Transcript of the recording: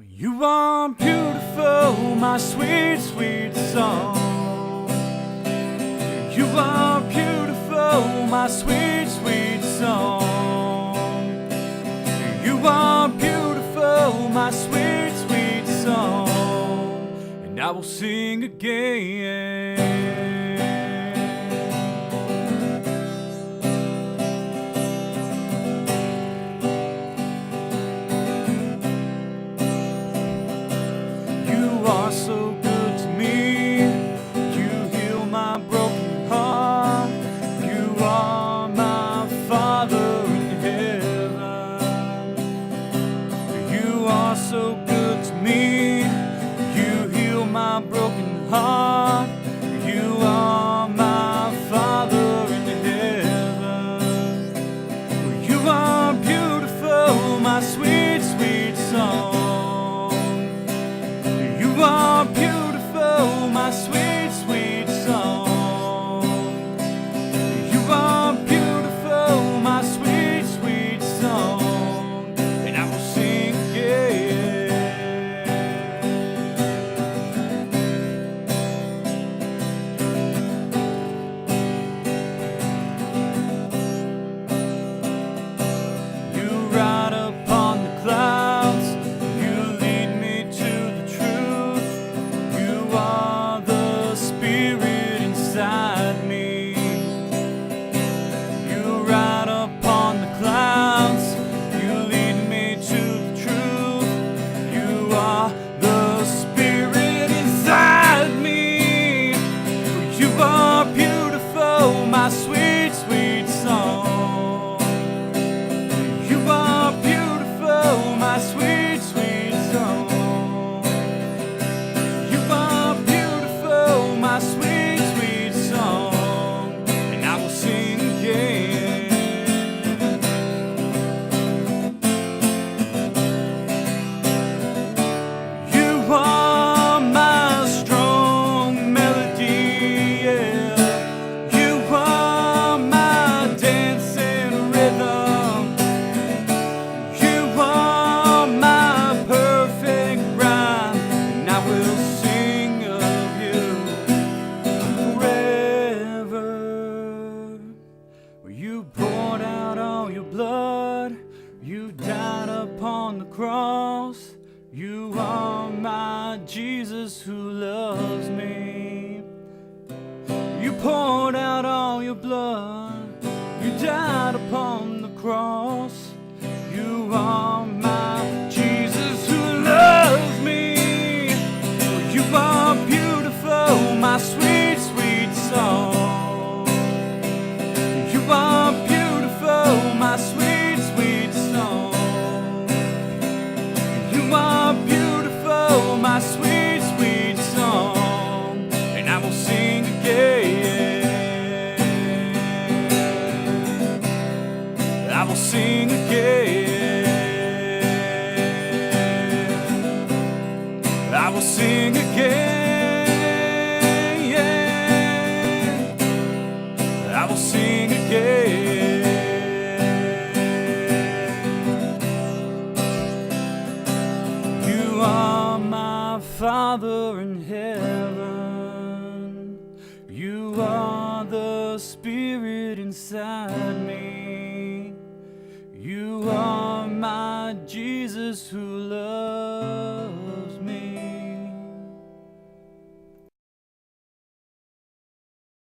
You are beautiful, my sweet, sweet song. You are beautiful, my sweet, sweet song. You are beautiful, my sweet, sweet song. And I will sing again. You are so good to me. You heal my broken heart. You are my Father in heaven. You are so good to me. You heal my broken heart. You are my Father in heaven. You are beautiful, my sweet, sweet song. You are beautiful, my sweet, sweet song. You are beautiful, my sweet, sweet song. And I will sing again. You ride upon the clouds. You lead me to the truth. You are the Spirit inside me. You ride upon the clouds. You lead me to the truth. You are the Spirit inside me. You are beautiful, my sweet, sweet song. You are beautiful, my sweet, sweet song. You are beautiful, my sweet, sweet song. And I will sing again. You are my strong melody, yeah. You are my dancing rhythm. You are my perfect rhyme. And I will sing of you forever. You poured out all your blood. You died upon the cross. You are my Jesus who loves me. You poured out all your blood. You died upon the cross. You are my Jesus who loves me. You are beautiful, my sweet, sweet song. You are beautiful, my sweet, sweet song. You are beautiful, my sweet, sweet song. And I will sing again. I will sing again. I will sing again. Yeah. I will sing again. You are my Father in heaven. You are the Spirit inside me. You are my Jesus who loves